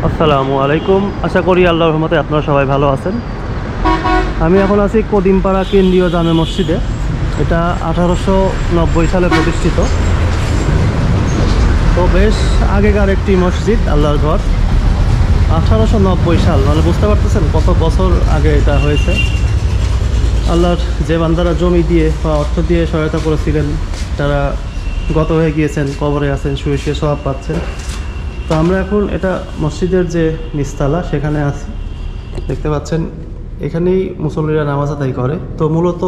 আসসালামু আলাইকুম। আশা করি আল্লাহর রহমতে আপনারা সবাই ভালো আছেন। আমি এখন আছি কদিমপাড়া কেন্দ্রীয় জামে মসজিদে। এটা 1890 সালে প্রতিষ্ঠিত। তো বেশ আগেকার একটি মসজিদ, আল্লাহর ঘর। 1890 সাল মানে বুঝতে পারতেছেন কত বছর আগে এটা হয়েছে। আল্লাহর যে বান্দারা জমি দিয়ে বা অর্থ দিয়ে সহায়তা করেছিলেন তারা গত হয়ে গিয়েছেন, কবরে আছেন, শুয়ে শুয়ে সওয়াব পাচ্ছেন। তো আমরা এখন এটা মসজিদের যে নিচতলা সেখানে আছি, দেখতে পাচ্ছেন। এখানেই মুসল্লিরা নামাজ আদায় করে। তো মূলত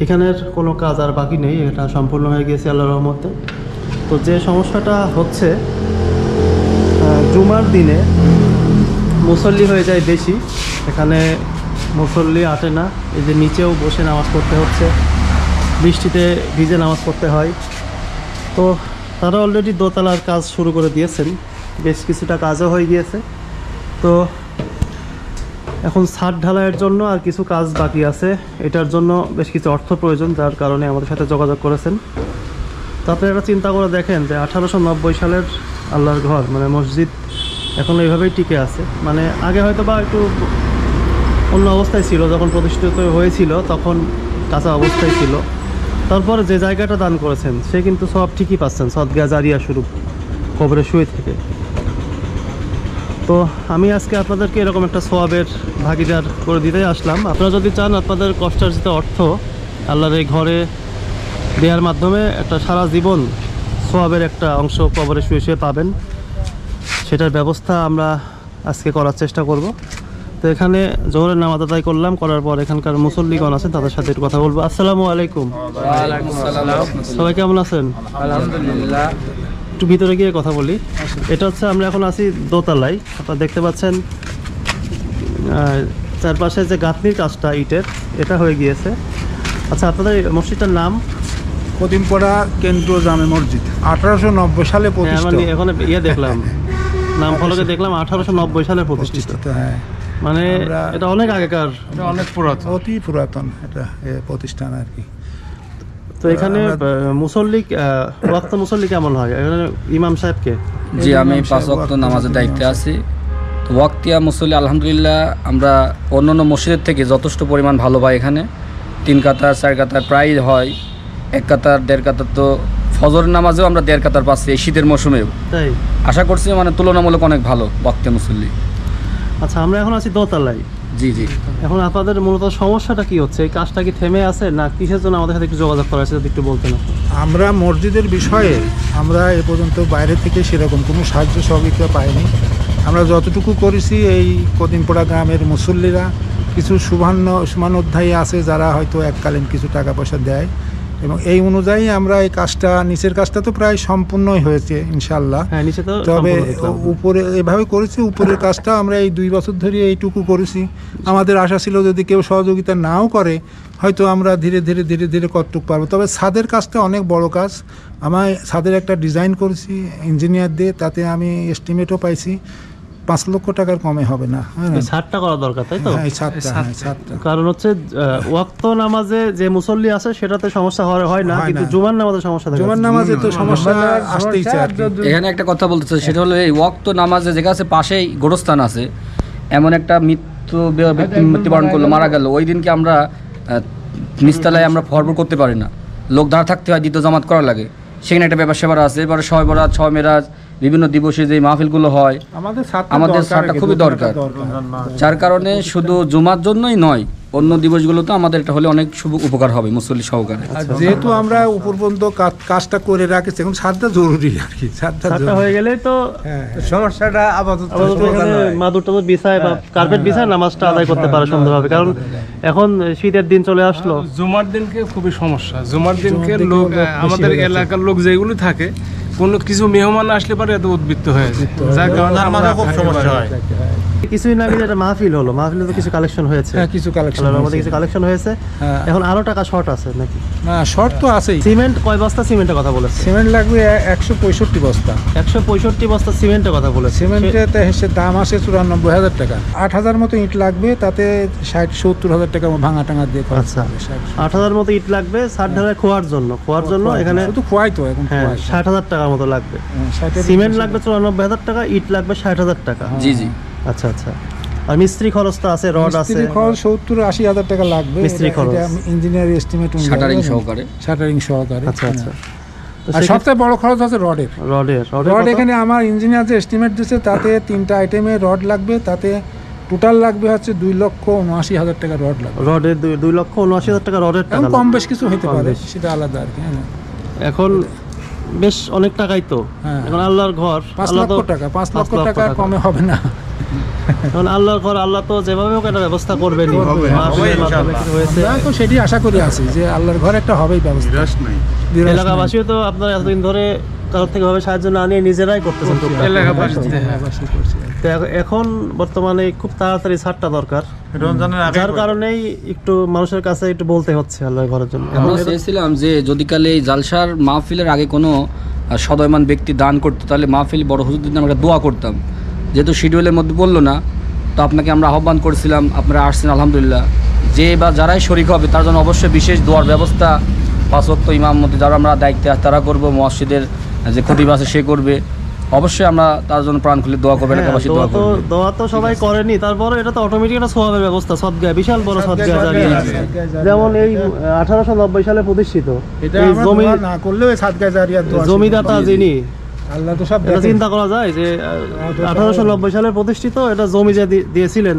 এখানের কোনো কাজ আর বাকি নেই, এটা সম্পূর্ণ হয়ে গিয়েছে আল্লাহর রহমতে। তো যে সমস্যাটা হচ্ছে, জুমার দিনে মুসল্লি হয়ে যায় বেশি, এখানে মুসল্লি আটে না। এই যে নিচেও বসে নামাজ পড়তে হচ্ছে, বৃষ্টিতে ভিজে নামাজ পড়তে হয়। তো তারা অলরেডি দোতলার কাজ শুরু করে দিয়েছেন, বেশ কিছুটা কাজও হয়ে গিয়েছে। তো এখন ছাদ ঢালাইয়ের জন্য আর কিছু কাজ বাকি আছে, এটার জন্য বেশ কিছু অর্থ প্রয়োজন, যার কারণে আমাদের সাথে যোগাযোগ করেছেন। তো আপনারা চিন্তা করে দেখেন যে 1890 সালের আল্লাহর ঘর মানে মসজিদ এখন এইভাবেই টিকে আছে। মানে আগে হয়তো বা একটু অন্য অবস্থায় ছিল, যখন প্রতিষ্ঠিত হয়েছিল তখন কাঁচা অবস্থায় ছিল। তারপরে যে জায়গাটা দান করেছেন সে কিন্তু সব ঠিকই পাচ্ছেন, সদকা জারিয়া স্বরূপ কবরে শুয়ে থেকে। তো আমি আজকে আপনাদেরকে এরকম একটা সওয়াবের ভাগিদার করে দিতে আসলাম। আপনারা যদি চান আপনাদের কষ্টার্জিত অর্থ আল্লাহর এই ঘরে দেওয়ার মাধ্যমে একটা সারা জীবন সওয়াবের একটা অংশ কবরে শুয়ে শুয়ে পাবেন, সেটার ব্যবস্থা আমরা আজকে করার চেষ্টা করব। তো এখানে জোহরের নামাজ আদায় করলাম, করার পর এখানকার মুসল্লিগণ আছেন, তাদের সাথে একটু কথা বলবো। আসসালামু আলাইকুম। সবাই কেমন আছেন? আলহামদুলিল্লাহ। একটু ভিতরে গিয়ে কথা বলি। এটা হচ্ছে আমরা এখন আছি দোতলায়, আপনারা দেখতে পাচ্ছেন। চারপাশে যে গাঁথনির কাজটা ইটের, এটা হয়ে গিয়েছে। আচ্ছা, আপনাদের মসজিদটার নাম? কদিমপাড়া কেন্দ্রীয় জামে মসজিদ, 1890 সালে প্রতিষ্ঠিত। মানে এখন দেখলাম নাম ফলকে দেখলাম 1890 সালে প্রতিষ্ঠিত। হ্যাঁ, মানে এটা অনেক আগেকার, অনেক পুরাতন, অতি পুরাতন এটা প্রতিষ্ঠান আর কি। তো এখানে মুসল্লি ওয়াক্ত মুসল্লি কেমন হয় এখানে? ইমাম সাহেবকে? জি, আমি 5 ওয়াক্ত নামাজের দায়িত্বে আছি। তো ওয়াক্তিয়া মুসল্লি আলহামদুলিল্লাহ আমরা অন্যান্য মসজিদের থেকে যথেষ্ট পরিমাণ ভালো পাই। এখানে 3 কাতার 4 কাতার প্রায় হয়, 1 কাতার 1.5 কাতার। তো ফজরের নামাজেও আমরা 1.5 কাতার পাচ্ছি এই শীতের মৌসুমেও। তাই আশা করছি মানে তুলনামূলক অনেক ভালো ওয়াক্তিয়া মুসল্লি। আচ্ছা, আমরা এখন আছি দোতলায়। জি জি। এখন আপনাদের মূলত সমস্যাটা কি হচ্ছে? এই কাজটা কি থেমে আছে না কিসের জন্য আমাদের সাথে একটু যোগাযোগ করা আছে, যদি একটু বলতেন। আমরা মসজিদের বিষয়ে আমরা এ পর্যন্ত বাইরে থেকে সেরকম কোনো সাহায্য সহযোগিতা পাইনি। আমরা যতটুকু করেছি এই কদিমপাড়া গ্রামের মুসল্লিরা, কিছু সুমানোধ্যায়ী আছে যারা হয়তো এককালীন কিছু টাকা পয়সা দেয়, এবং এই অনুযায়ী আমরা এই কাজটা, নিচের কাজটা তো প্রায় সম্পূর্ণই হয়েছে ইনশাল্লাহ। তবে উপরে এভাবে করেছি, উপরের কাজটা আমরা এই 2 বছর ধরে এইটুকু করেছি। আমাদের আশা ছিল যদি কেউ সহযোগিতা নাও করে হয়তো আমরা ধীরে ধীরে ধীরে ধীরে কতটুকু পারবো। তবে ছাদের কাজটা অনেক বড় কাজ। আমি ছাদের একটা ডিজাইন করেছি ইঞ্জিনিয়ার দিয়ে, তাতে আমি এস্টিমেটও পাইছি 5 লক্ষ টাকার কমে হবে না। ছাদটা করা দরকার, তাই তো? কারণ হচ্ছে ওয়াক্ত নামাজে যে মুসল্লি আছে সেটাতে সমস্যা হয় না, কিন্তু জুমার নামাজে সমস্যা থাকে। জুমার নামাজে তো সমস্যা আসতেই চায়। এখানে একটা কথা বলতে চাই, সেটা হলো এই ওয়াক্ত নামাজে যে কাছে পাশেই গোরস্থান আছে, এমন একটা মৃত্যুবরণ করলো, মারা গেল, ওই দিনকে আমরা নিচতলায় আমরা ফরওয়ার্ড করতে পারি না, লোক দাঁড়া থাকতে হয়, দ্বিতীয় জামাত করা লাগে। সেখানে একটা ব্যাপার সেবার আছে। এবারে শবে বরাত, শবে মেরাজ, বিভিন্ন দিবসে যে মাহফিলগুলো হয়, আমাদের ছাদটা খুবই দরকার। যার কারণে শুধু জুমার জন্যই নয়, অন্য দিবসগুলোতে আমাদের এটা হলে অনেক শুভ উপকার হবে মুসল্লি সহকারে। যেহেতু আমরা উপর পর্যন্ত কাজটা করে রাখছি, এখন ছাদটা জরুরি আর কি। ছাদটা হয়ে গেলে তো সমস্যাটা আপাতত মাদুরটা বিছায় বা কার্পেট বিছায় নামাজটা আদায় করতে পারে সুন্দরভাবে। কারণ এখন শীতের দিন চলে আসলো, জুমার দিনকে খুবই সমস্যা। জুমার দিনকে লোক, আমাদের এলাকার লোক যেগুলো থাকে, কোনো কিছু মেহমান আসলে পারে এত উদ্বৃত্ত হয়ে যায়, যার কারণে আমাদের খুব সমস্যা হয়। কিছুই না, একটা মাহফিল হলো, মাহফিলে তো কিছু কালেকশন হয়েছে। কিছু কালেকশন হয়েছে। এখন আরো টাকা শর্ট আছে নাকি? না, শর্ট তো আছেই। সিমেন্ট কয় বস্তা সিমেন্টের কথা বলেছে? সিমেন্ট লাগবে 165 বস্তা। 165 বস্তা সিমেন্টের কথা বলেছে। সিমেন্টের দাম আছে 94,000 টাকা। 8,000 মতো ইট লাগবে, তাতে 60-70,000 টাকা ভাঙা টাঙা দিয়ে। আচ্ছা, 8,000 মতো ইট লাগবে ছাদ ঢালাই খোয়ার জন্য। এখানে শুধু খোয়াই তো এখন 60,000 টাকা টাকার মতো লাগবে। 60,000 সিমেন্ট লাগবে 94,000 টাকা, ইট লাগবে 60,000 টাকা। জি জি। আচ্ছা আচ্ছা। আর মিস্ত্রি খরচ তো আছে, রড আছে, মিস্ত্রি খরচ 70-80,000 টাকা লাগবে। মিস্ত্রি খরচ ইঞ্জিনিয়ার এস্টিমেট শাটারিং সহকারে। শাটারিং সহকারে। আচ্ছা আচ্ছা। তো আর সবথেকে বড় খরচ আছে রডের। রড এখানে আমার ইঞ্জিনিয়ার যে এস্টিমেট দিচ্ছে তাতে 3টা আইটেমে রড লাগবে, তাতে টোটাল লাগবে হচ্ছে 2,79,000 টাকা রড লাগবে। রডের 2,79,000 টাকা রডের টাকা কম বেশ কিছু হতে কম পারে, বেশ। সেটা আলাদা আর কি। এখন বেশ অনেক টাকাই তো। হ্যাঁ। এখন আল্লাহর ঘর, 5 আল্লাহ তো লক্ষ টাকা, 5 লক্ষ টাকা কমে হবে না। এখন আল্লাহর ঘর, আল্লাহ তো যেভাবে হোক একটা ব্যবস্থা করবেনই। মাহফিলের মাধ্যমে কিছু হয়েছে, আমরা তো সেটি আশা করি আছি যে আল্লাহর ঘর একটা হবেই ব্যবস্থা। নিরাশ নাই। এলাকাবাসীও তো আপনারা এতদিন ধরে কারোর থেকে ভাবে সাহায্য না নিয়ে নিজেরাই করতেছেন টুকটাক। এলাকাবাসীতে হ্যাঁ। তো এখন বর্তমানে খুব তাড়াতাড়ি ছাড়টা দরকার, যার কারণেই একটু মানুষের কাছে একটু বলতে হচ্ছে আল্লাহর ঘরের জন্য। আমরা চেয়েছিলাম যে যদি কালে এই জালসার মাহফিলের আগে কোনো সদয়মান ব্যক্তি দান করতো, তাহলে মাহফিল বড় হুজুরদের জন্য আমরা দোয়া করতাম। যেহেতু শিডিউলের মধ্যে বললো না, তো আপনাকে আমরা আহ্বান করেছিলাম, আপনারা আসছেন আলহামদুলিল্লাহ। যে বা যারাই শরিক হবে তার জন্য অবশ্যই বিশেষ দোয়ার ব্যবস্থা, 5 ওয়াক্ত ইমাম মতো যারা আমরা দায়িত্বে তারা করবো, মসজিদের যে খতিব আছে সে করবে। অবশ্যই আমরা তার জন্য প্রাণ খুলে দোয়া করবো, এলাকাবাসী দোয়া করবে। দোয়া তো সবাই করেনি, তারপরে এটা তো অটোমেটিক একটা সওয়াবের ব্যবস্থা, সদগায়, বিশাল বড় সদগায় জারিয়া। যেমন এই 1890 সালে প্রতিষ্ঠিত এটা এই আমরা জমি দোয়া না করলেও এই সাদগায়ে জারিয়াত দোয়া জমিদাতা যিনি, আল্লাহ তো সব এটা দেখেন। চিন্তা করা যায় যে 1890 সালে প্রতিষ্ঠিত এটা জমি যে দিয়েছিলেন,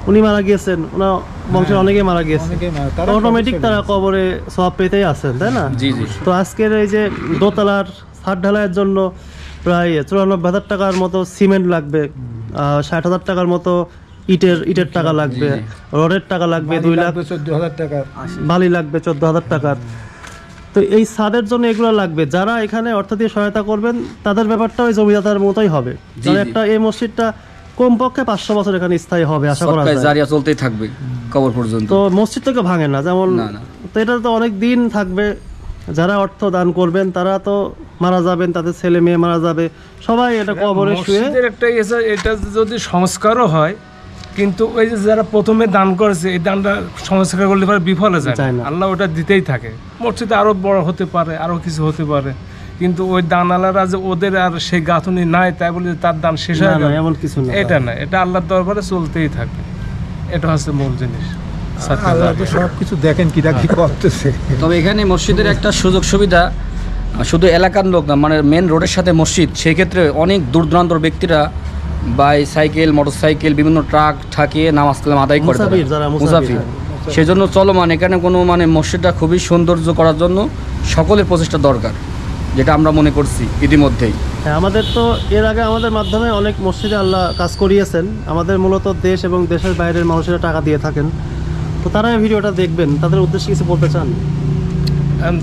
উনি মারা গিয়েছেন, ওনার বংশের অনেকেই মারা গিয়েছে, অনেকেই মারা, তারা অটোমেটিক তারা কবরে সওয়াব পেতেই আছেন, তাই না? জি জি। তো আজকের এই যে দোতলার ছাদ ঢালাইয়ের জন্য প্রায় 94,000 টাকার মতো সিমেন্ট লাগবে, 60,000 টাকার মতো ইটের টাকা লাগবে, রডের টাকা লাগবে 2,14,000 টাকা, বালি লাগবে 14,000 টাকার। তো এই ছাদের জন্য এগুলো লাগবে। যারা এখানে অর্থ দিয়ে সহায়তা করবেন তাদের ব্যাপারটা ওই জমিদাতার মতোই হবে। কারণ একটা এই মসজিদটা কমপক্ষে 500 বছর এখানে স্থায়ী হবে আশা করা সদকায়ে যায়। জারিয়া চলতেই থাকবে কবর পর্যন্ত। তো মসজিদ তো কেউ ভাঙে না, যেমন না, না। তো এটা তো অনেক দিন থাকবে। যারা অর্থ দান করবেন তারা তো মারা যাবেন, তাদের ছেলে মেয়ে মারা যাবে, সবাই এটা কবরে শুয়ে। মসজিদের একটা এটা যদি সংস্কারও হয়, কিন্তু ওই যে যারা প্রথমে দান করেছে এই দানটা সংস্কার করলে পরে বিফলে যায় যায় না, না। আল্লাহ ওটা দিতেই থাকে। মসজিদে আরো বড় হতে পারে, আরো কিছু হতে পারে, কিন্তু ওই দানওয়ালারা যে ওদের আর সেই গাঁথনি নাই তাই বলে যে তার দান শেষ হয়ে না, গেল, এমন কিছু না। এটা না, এটা আল্লাহর দরবারে চলতেই থাকবে। এটা হচ্ছে মূল জিনিস। আল্লাহ তো সব কিছু দেখেন কিরা কি করতেছে। তবে এখানে মসজিদের একটা সুযোগ সুবিধা, শুধু এলাকার লোক না, মানে মেন রোডের সাথে মসজিদ, সেই ক্ষেত্রে অনেক দূর দূরান্তর ব্যক্তিরা বাইসাইকেল, মোটরসাইকেল, বিভিন্ন ট্রাক ঠাকিয়ে নামাজ কালাম আদায় করে তারা। মুসাফির, যারা মুসাফির। সেই জন্য চলমান এখানে কোনো মানে মসজিদটা খুবই সৌন্দর্য করার জন্য সকলের প্রচেষ্টা দরকার, যেটা আমরা মনে করছি ইতিমধ্যেই। হ্যাঁ, আমাদের তো এর আগে আমাদের মাধ্যমে অনেক মসজিদে আল্লাহ কাজ করিয়েছেন। আমাদের মূলত দেশ এবং দেশের বাইরের মানুষেরা টাকা দিয়ে থাকেন। তো তারা এই ভিডিওটা দেখবেন, তাদের উদ্দেশ্যে কিছু বলতে চান?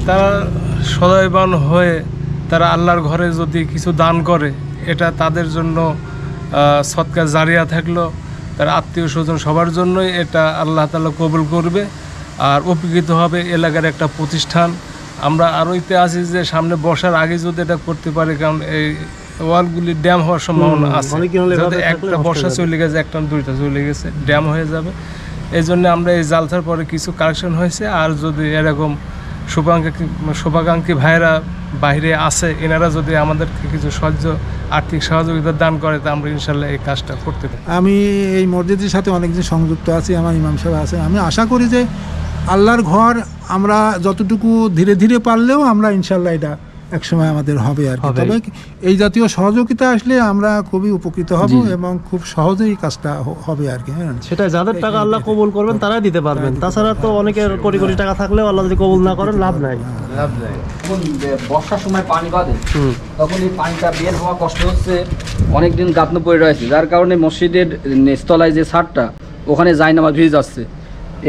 তারা সদয়বান হয়ে তারা আল্লাহর ঘরে যদি কিছু দান করে, এটা তাদের জন্য সদকা জারিয়া থাকলো, তার আত্মীয় স্বজন সবার জন্যই এটা আল্লাহ তাআলা কবুল করবে আর উপকৃত হবে এলাকার একটা প্রতিষ্ঠান। আমরা আরও ইতে আছি যে সামনে বর্ষার আগে যদি এটা করতে পারে, কারণ এই ওয়ালগুলি ড্যাম হওয়ার সম্ভাবনা আছে। অনেকদিন হলে এভাবে যদি থাকলে একটা নষ্ট বর্ষা হয়ে যাবে। চলে গেছে, একটা দুইটা চলে গেছে, ড্যাম হয়ে যাবে। এই জন্য আমরা এই জালসার পরে কিছু কারেকশন হয়েছে। আর যদি এরকম শুভাকাঙ্ক্ষী ভাইয়েরা বাইরে আছে, এনারা যদি আমাদেরকে কিছু আর্থিক সহযোগিতা দান করে, তা আমরা ইনশাল্লাহ এই কাজটা করতে পারি। আমি এই মসজিদের সাথে অনেকদিন সংযুক্ত আছি, আমার ইমাম সাহেব আছে। আমি আশা করি যে আল্লাহর ঘর আমরা যতটুকু ধীরে ধীরে পারলেও আমরা ইনশাল্লাহ এটা একসময় আমাদের হবে আর কি। হবে। তবে এই জাতীয় সহযোগিতা আসলে আমরা খুবই উপকৃত হব এবং খুব সহজেই কাজটা হবে আর কি। হ্যাঁ, সেটা যাদের টাকা আল্লাহ কবুল করবেন তারাই দিতে পারবেন। তাছাড়া তো অনেকের কোটি কোটি টাকা থাকলেও আল্লাহ যদি কবুল না করেন লাভ নাই। যখন বর্ষার সময় পানি বাঁধে, হুম। তখন এই পানিটা বের হওয়া কষ্ট হচ্ছে, অনেকদিন গাঁথনো পড়ে রয়েছে, যার কারণে মসজিদের নিচতলায় যে ছাদটা, ওখানে জায়নামাজ ভিজে যাচ্ছে।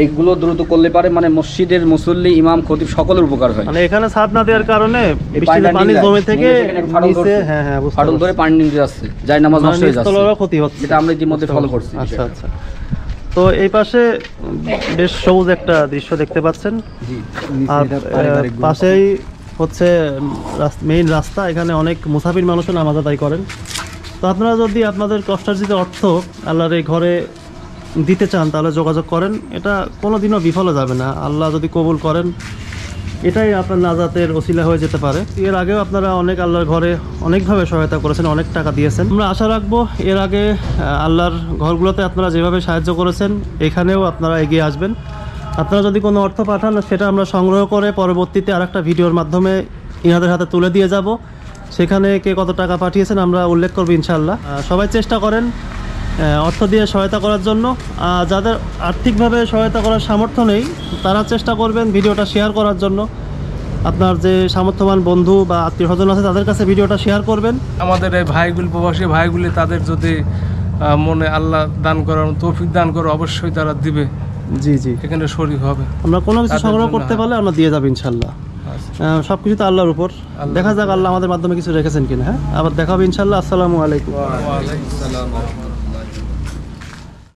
এইগুলো দ্রুত করলে পারে মানে মসজিদের মুসল্লি, ইমাম, খতিব সকলের উপকার হয়। মানে এখানে ছাদ না দেওয়ার কারণে এই বৃষ্টিতে পানি নিয়ে জমে যায়, থেকে নিয়ে সেখানে ফাটল নিচে, ধরছে। হ্যাঁ হ্যাঁ বুঝতে ফাটল ধরে পারছি। পানি নিতে যাচ্ছে, জায়নামাজ নষ্ট হয়ে যাচ্ছে, নিচতলারও ক্ষতি হচ্ছে, যেটা আমরা ইতিমধ্যে ফলো করছি। আচ্ছা আচ্ছা। তো এই পাশে বেশ সবুজ একটা দৃশ্য দেখতে পাচ্ছেন। আর পাশেই হচ্ছে মেইন রাস্তা, এখানে অনেক মুসাফির মানুষও নামাজ আদায় করেন। তো আপনারা যদি আপনাদের কষ্টার্জিত অর্থ আল্লাহর এই ঘরে দিতে চান তাহলে যোগাযোগ করেন। এটা কোনো দিনও বিফলে যাবে না, আল্লাহ যদি কবুল করেন এটাই আপনার নাজাতের ওসিলা হয়ে যেতে পারে। এর আগেও আপনারা অনেক আল্লাহর ঘরে অনেকভাবে সহায়তা করেছেন, অনেক টাকা দিয়েছেন। আমরা আশা রাখবো এর আগে আল্লাহর ঘরগুলোতে আপনারা যেভাবে সাহায্য করেছেন এখানেও আপনারা এগিয়ে আসবেন। আপনারা যদি কোনো অর্থ পাঠান সেটা আমরা সংগ্রহ করে পরবর্তীতে আরেকটা ভিডিওর মাধ্যমে ইনাদের হাতে তুলে দিয়ে যাব। সেখানে কে কত টাকা পাঠিয়েছেন আমরা উল্লেখ করবো ইনশাআল্লাহ। সবাই চেষ্টা করেন অর্থ দিয়ে সহায়তা করার জন্য। যাদের আর্থিকভাবে সহায়তা করার সামর্থ্য নেই তারা চেষ্টা করবেন ভিডিওটা শেয়ার করার জন্য। আপনার যে সামর্থ্যবান বন্ধু বা আত্মীয় স্বজন আছে তাদের কাছে ভিডিওটা শেয়ার করবেন। আমাদের এই ভাইগুলি, প্রবাসী ভাইগুলি, তাদের যদি মনে আল্লাহ দান করার তৌফিক দান করে অবশ্যই তারা দিবে। জি জি, এখানে শরীক হবে। আমরা কোনো কিছু তাদের সংগ্রহ জন্য, করতে পারলে আমরা দিয়ে যাবো ইনশাল্লাহ। সব কিছু তো আল্লাহর উপর, দেখা যাক আল্লাহ আমাদের মাধ্যমে কিছু রেখেছেন কিনা। হ্যাঁ, আবার দেখা হবে ইনশাল্লাহ। আসসালামু আলাইকুম। ওয়া আলাইকুম আসসালাম।